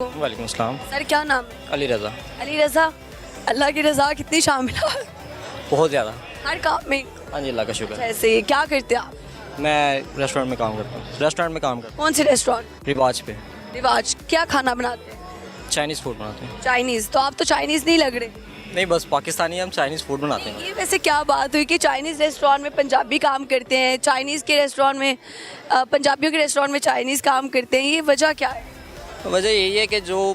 वालेकुम अस्सलाम। सर क्या नाम है? अली रज़ा। अली रज़ा। अल्लाह की रज़ा कितनी शामिल है बहुत ज़्यादा। हर काम में। हाँ जी, अल्लाह का शुक्र है। जैसे क्या करते हैं आप? मैं रेस्टोरेंट में काम करता हूँ। रेस्टोरेंट में काम करता कौन से रेस्टोरेंट? हूँ रिवाज पे। रिवाज। क्या खाना बनाते हैं? चाइनीज़ फूड बनाते हैं। चाइनीज़। तो आप तो चाइनीज़ नहीं लग रहे। नहीं, बस पाकिस्तानी हम चाइनीज़ फूड बनाते हैं। ये वैसे क्या बात हुई कि चाइनीज़ रेस्टोरेंट में पंजाबी काम करते हैं, चाइनीज़ के रेस्टोरेंट में पंजाबियों के रेस्टोरेंट में चाइनीज़ काम करते हैं, ये वजह क्या है? वजह यही है कि जो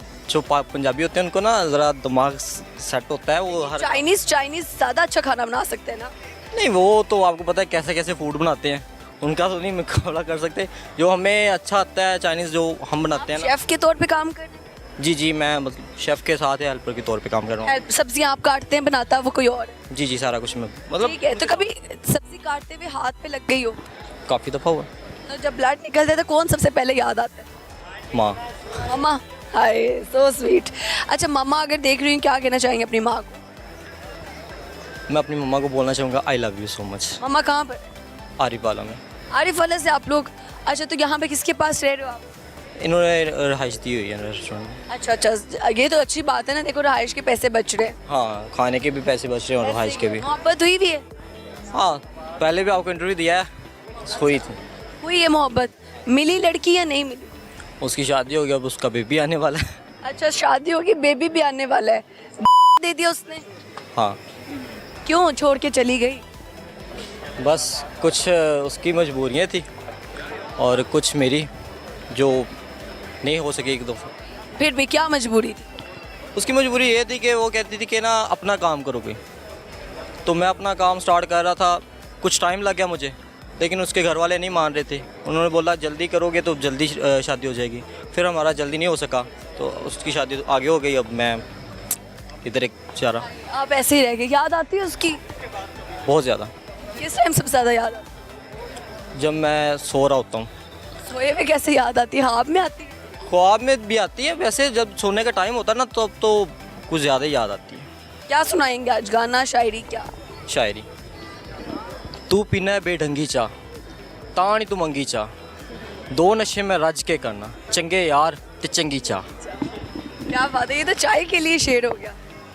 पंजाबी होते हैं उनको ना ज़रा दिमाग सेट होता है, वो हर चाइनीज़ ज़्यादा अच्छा खाना बना सकते हैं ना? नहीं, वो तो आपको पता है कैसे कैसे फूड बनाते हैं, उनका तो नहीं मुकाबला कर सकते। जो हमें अच्छा आता है चाइनीज़ जो हम बनाते हैं ना। शेफ़ के तौर पे काम कर रहे जी, मैं मतलब शेफ़ के साथ हेल्पर के तौर पे काम कर रहा हैं? सब्जियां आप काटते हैं, बनाता वो कोई और है? हूँ। जी, सारा कुछ मैं मतलब ठीक है, तो कभी सब्जी काटते हुए हाथ पे लग गई हो काफ़ी दफ़ा हुआ। तो जब ब्लड निकलता है तो कौन सबसे पहले याद आता है? माँ। मम्मा। हाय सो स्वीट। अच्छा, मम्मा अगर देख रही हैं, क्या कहना चाहेंगे अपनी माँ को? मैं अपनी मम्मा को बोलना चाहूँगा I love you so much. मम्मा कहाँ पर? आरिफ वाला में। आरिफ वाला से आप लोग। अच्छा, तो यहाँ पे किसके पास रह रहे हो आप? इन्होंने रहाइश दी हुई है रेस्टोरेंट में। अच्छा, ये तो अच्छी बात है ना। देखो, रहाइश के पैसे बच रहे हैं। हाँ, खाने के भी पैसे बच रहे हैं और रहाइश के भी। मोहब्बत हुई भी है? हाँ, पहले भी आपको इंटरव्यू दिया है, हुई थी। हुई है मोहब्बत। मिली लड़की या नहीं मिली? उसकी शादी हो गई, अब उसका बेबी आने वाला है। अच्छा, शादी होगी, बेबी भी आने वाला है। दे दिया उसने? हाँ, क्यों छोड़ के चली गई? बस कुछ उसकी मजबूरियाँ थी और कुछ मेरी जो नहीं हो सकी एक दफ़ा। फिर भी क्या मजबूरी थी? उसकी मजबूरी ये थी कि वो कहती थी कि ना अपना काम करोगे, तो मैं अपना काम स्टार्ट कर रहा था। कुछ टाइम लग गया मुझे, लेकिन उसके घर वाले नहीं मान रहे थे। उन्होंने बोला जल्दी करोगे तो जल्दी शादी हो जाएगी। फिर हमारा जल्दी नहीं हो सका तो उसकी शादी तो आगे हो गई। अब मैं इधर एक बेचारा। आप ऐसे ही रह गए। याद आती है उसकी? बहुत ज़्यादा। किस टाइम सबसे ज़्यादा याद आती है? जब मैं सो रहा होता हूँ। सोए में कैसे याद आती है? ख्वाब में आती है? ख्वाब में भी आती है, वैसे जब सोने का टाइम होता है ना तो अब तो कुछ ज़्यादा ही याद आती है। क्या सुनाएंगे आज? गाना, शायरी, क्या? शायरी। तू पीना है बेढंगी चाह, तानी तू मंगी चाह, दो नशे में रज के करना, चंगे यार ते चंगी चाह। क्या बात है, ये तो चाय के लिए शेर हो गया।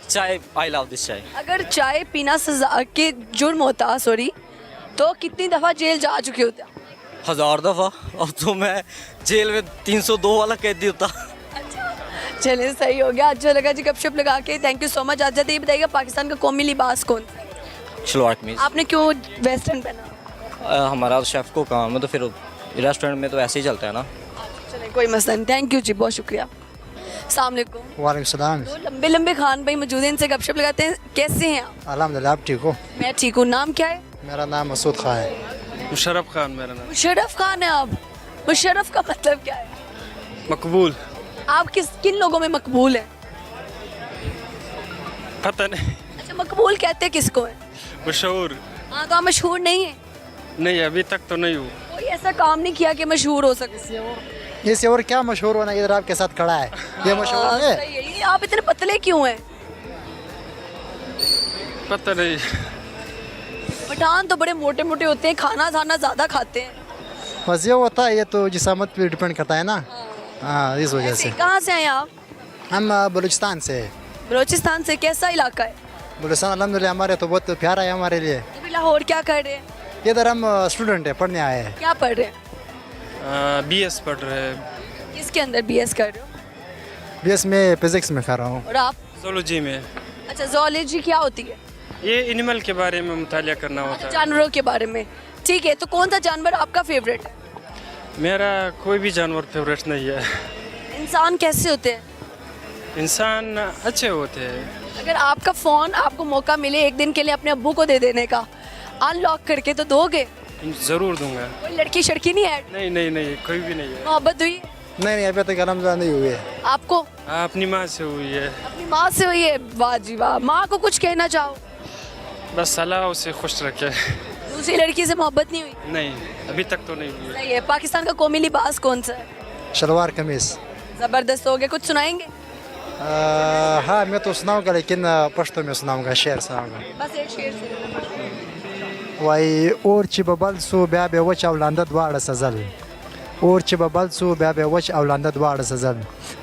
चाय, आई लव दिस चाय। अगर चाय पीना सजा के जुर्म होता, सॉरी, तो कितनी दफ़ा जेल जा चुके होते? 1000 दफ़ा। अब तो मैं जेल में 302 वाला कैदी होता। चलिए, सही हो गया। अच्छा लगा जी गपशप लगा के। Thank you so much. आज ये बताइएगा, पाकिस्तान का कौमी लिबास कौन सा है? शलवार कमीज। आपने क्यों वेस्टर्न पहना? हमारा शेफ़ को काम है तो फिर रेस्टोरेंट में तो ऐसे ही चलता है ना। चलिए, कोई मसला नहीं। थैंक यू जी, बहुत शुक्रिया। अस्सलाम वालेकुम। वालेकुम सलाम। दो लंबे लंबे खान भाई मौजूद हैं, इनसे गपशप लगाते हैं। कैसे हैं आप? अल्हम्दुलिल्लाह, आप ठीक हो? मैं ठीक हूँ। नाम क्या है? मेरा नाम मसूद खान है। मुशर्रफ खान मेरा नाम। मुशर्रफ खान है आप? मुशर्रफ का मतलब क्या है? मकबूल। आप किन लोगों में मकबूल हैं? पता नहीं। अच्छा, मकबूल कहते हैं किसको है? मशहूर हाँ, तो आप मशहूर नहीं है? नहीं, अभी तक तो नहीं हूँ। कोई ऐसा काम नहीं किया कि मशहूर हो सके? इससे और क्या मशहूर होना, इधर आपके साथ खड़ा है, ये मशहूर हाँ, है। सही है। ये आप इतने पतले क्यों हैं? पता नहीं। पठान तो बड़े मोटे मोटे होते हैं, खाना ज़्यादा खाते हैं। बस ये होता है, ये तो जिसामत पे डिपेंड करता है ना। हाँ, इस वजह से। कहाँ से हैं आप? हम बलूचिस्तान से। बलोचिस्तान से। कैसा इलाका है? बलूचिस्तान अल्हम्दुलिल्लाह हमारे तो बहुत प्यारा है हमारे लिए। अभी लाहौर क्या कर रहे हैं? इधर हम स्टूडेंट है, पढ़ने आए हैं। क्या पढ़ रहे हैं? BS पढ़ रहे हैं। किसके अंदर BS कर रहे हो? BS में फिजिक्स में कर रहा हूँ। और आप? जोलॉजी में। अच्छा, ज़ूलॉजी क्या होती है? ये एनिमल के बारे में मुतालिया करना होता है। जानवरों के बारे में। ठीक है, तो कौन सा जानवर आपका फेवरेट है? मेरा कोई भी जानवर फेवरेट नहीं है। इंसान कैसे होते हैं? इंसान अच्छे होते हैं। अगर आपका फ़ोन आपको मौका मिले एक दिन के लिए अपने अब्बू को दे देने का, अनलॉक करके, तो दोगे? ज़रूर दूंगा। कोई लड़की शड़की नहीं है? नहीं नहीं नहीं, कोई भी नहीं है। मोहब्बत हुई? नहीं, अभी तक अल्हम्दुलिल्लाह नहीं हुई है। आपको? अपनी माँ से हुई है। अपनी माँ से हुई है? वाह जी वाह। माँ को कुछ कहना चाहो? बस अल्लाह उसे खुश रखे। दूसरी लड़की से मोहब्बत नहीं हुई? नहीं, अभी तक तो नहीं हुई। सही है। पाकिस्तान का कौमी लिबास कौन सा है? शलवार कमीज। ज़बरदस्त हो गया। कुछ सुनाएंगे? हाँ, मैं तो सुनाऊंगा, लेकिन पश्तो में सुनाऊंगा, शेर सुनाऊंगा। बस एक शेर से। वाई और ची बबल सो ब्या बे वच औलांदा द्वाड़ सजल और ची बबल सो ब्या बे वच औलांदा द्वाड़ सजल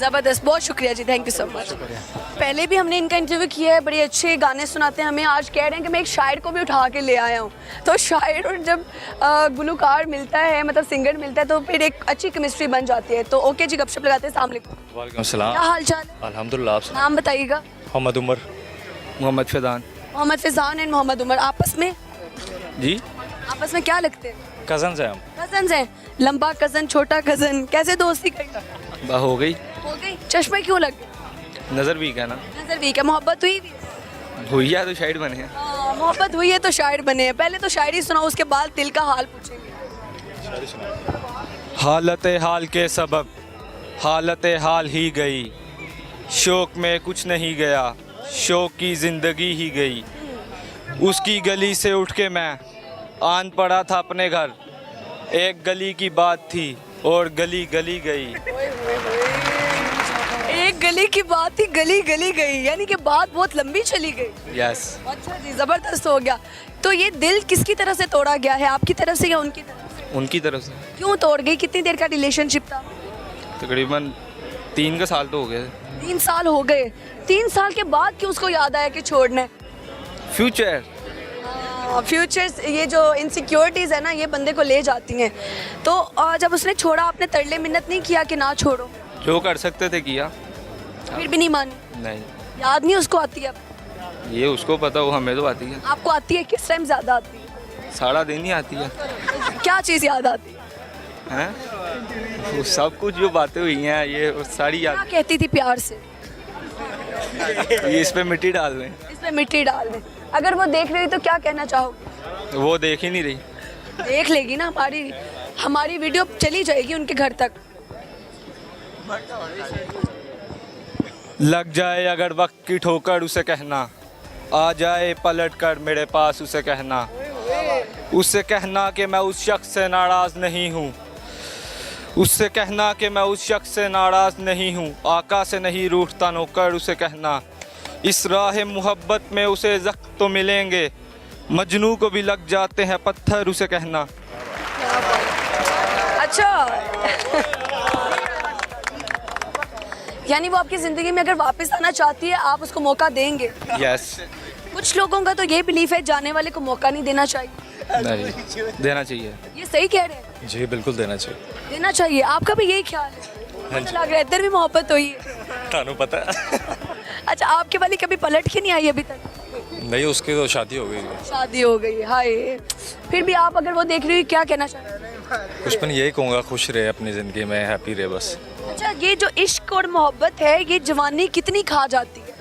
ज़बरदस्त, बहुत शुक्रिया जी, थैंक यू सो मच। पहले भी हमने इनका इंटरव्यू किया है, बड़े अच्छे गाने सुनाते हैं हमें। आज कह रहे हैं कि मैं एक शायर को भी उठा के ले आया हूँ। तो शायर और जब गुलकार मिलता है, मतलब सिंगर मिलता है, तो फिर एक अच्छी केमिस्ट्री बन जाती है। तो ओके जी, गपशप लगाते हैं। अस्सलाम वालेकुम। वालेकुम सलाम। क्या हाल चाल है? अल्हम्दुलिल्लाह। आप नाम बताइएगा। मोहम्मद उमर। मोहम्मद फैजान। मोहम्मद फैजान एंड मोहम्मद उमर आपस में जी क्या लगते हैं? कजन्स हैं हम। कजन्स हैं। लंबा कजन, छोटा कजन, कैसे दोस्ती करी? हो गई। हो गई। चश्मे क्यों लग गए? नज़र वीक है ना। नजर वीक है। मोहब्बत हुई भी? हुई है तो शायद बने हैं। हाँ, मोहब्बत हुई है तो शायर बने हैं। पहले तो शायरी सुनाओ, उसके बाद दिल का हाल पूछेंगे। हालत हाल के सबब हालत हाल ही गई, शौक में कुछ नहीं गया, शौक की ज़िंदगी ही गई। उसकी गली से उठ के मैं आन पड़ा था अपने घर, एक गली की बात थी और गली गली गई। एक गली की बात थी, गली गली गई, यानी कि बात बहुत लंबी चली गई। यस। अच्छा जी, ज़बरदस्त हो गया। तो ये दिल किसकी तरफ से तोड़ा गया है, आपकी तरफ से या उनकी तरफ से? उनकी तरफ से। क्यों तोड़ गई? कितनी देर का रिलेशनशिप था? तकरीबन 3 का साल तो हो गए। 3 साल हो गए। 3 साल के बाद क्यों उसको याद आया कि छोड़ना है? फ्यूचर। फ्यूचर्स, ये जो इनसिक्योरिटीज़ है ना, ये बंदे को ले जाती हैं। तो जब उसने छोड़ा, आपने तरले मिन्नत नहीं किया कि ना छोड़ो? जो कर सकते थे किया। फिर भी नहीं मानी? नहीं, याद नहीं उसको आती है? ये उसको पता, वो हमें तो आती है। आपको आती है? किस टाइम ज़्यादा आती है? सारा दिन ही आती है। क्या चीज़ याद आती है? हैं? वो सब कुछ जो बातें हुई हैं ये वो सारी क्या याद, कहती थी प्यार से? ये इस पे मिट्टी डाल दें। इसमें मिट्टी डाल दें। अगर वो देख रही तो क्या कहना चाहोगे? वो देख ही नहीं रही। देख लेगी ना, हमारी वीडियो चली जाएगी उनके घर तक। लग जाए अगर वक्त की ठोकर उसे कहना, आ जाए पलट कर मेरे पास उसे कहना, उससे कहना कि मैं उस शख्स से नाराज़ नहीं हूँ, उससे कहना कि मैं उस शख्स से नाराज़ नहीं हूँ, आका से नहीं रूठता नौकर उसे कहना, इस राह मोहब्बत में उसे ज़ख्म तो मिलेंगे, मजनू को भी लग जाते हैं पत्थर उसे कहना। अच्छा यानी वो आपकी ज़िंदगी में अगर वापस आना चाहती है, आप उसको मौका देंगे? यस। कुछ लोगों का तो ये बिलीफ है जाने वाले को मौका नहीं देना चाहिए। नहीं, देना चाहिए। ये सही कह रहे हैं? जी बिल्कुल देना चाहिए। देना चाहिए। आपका भी यही ख्याल है? मुझे लग रहा है इधर भी मोहब्बत हुई है। थानू पता है। अच्छा, आपके वाली कभी पलट के नहीं आई अभी तक? नहीं, उसकी तो शादी हो गई है। शादी हो गई, हाय। फिर भी आप अगर वो देख रही हो, क्या कहना चाहेंगे? कुछ पर यही कहूँगा, खुश रहे अपनी ज़िंदगी में, हैप्पी रहे बस। अच्छा, ये जो इश्क और मोहब्बत है, ये जवानी कितनी खा जाती है?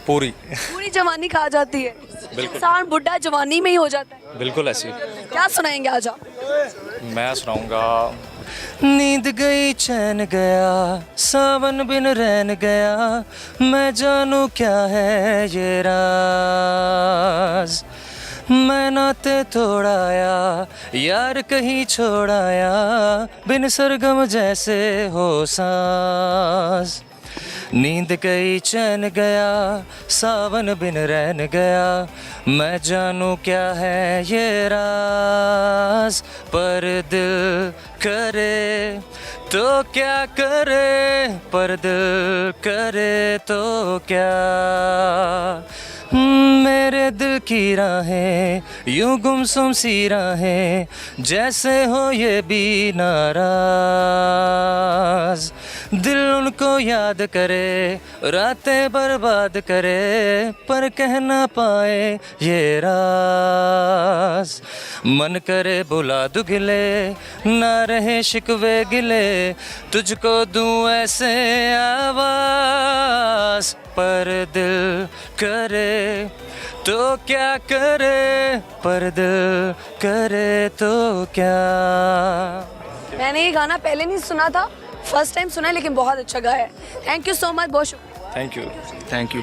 पूरी। पूरी जवानी खा जाती है। इंसान बुढ़ा जवानी में ही हो जाता है। बिल्कुल ऐसी। क्या सुनाएंगे आज आप? मैं सुनाऊंगा। नींद गई चैन गया, सावन बिन रैन गया, मैं जानू क्या है ये राज, मैं नाते तोड़ाया यार कहीं छोड़ाया, बिन सरगम जैसे हो सांस, नींद गई चैन गया, सावन बिन रैन गया, मैं जानू क्या है ये राज, पर दिल करे तो क्या करे, पर दिल करे तो क्या, मेरे दिल की राहें यूं गुमसुम सी राहें, जैसे हो ये भी नाराज, दिल उनको याद करे रातें बर्बाद करे, पर कह ना पाए ये राज, मन करे बुला दू गिले ना रहे शिकवे गिले, तुझको दूं ऐसे आवाज, पर दिल करे तो क्या करे, पर दिल करे तो क्या। मैंने ये गाना पहले नहीं सुना था, फर्स्ट टाइम सुना है, लेकिन बहुत अच्छा गाया है। थैंक यू सो मच, बहुत शुक्रिया। Thank you. Thank you.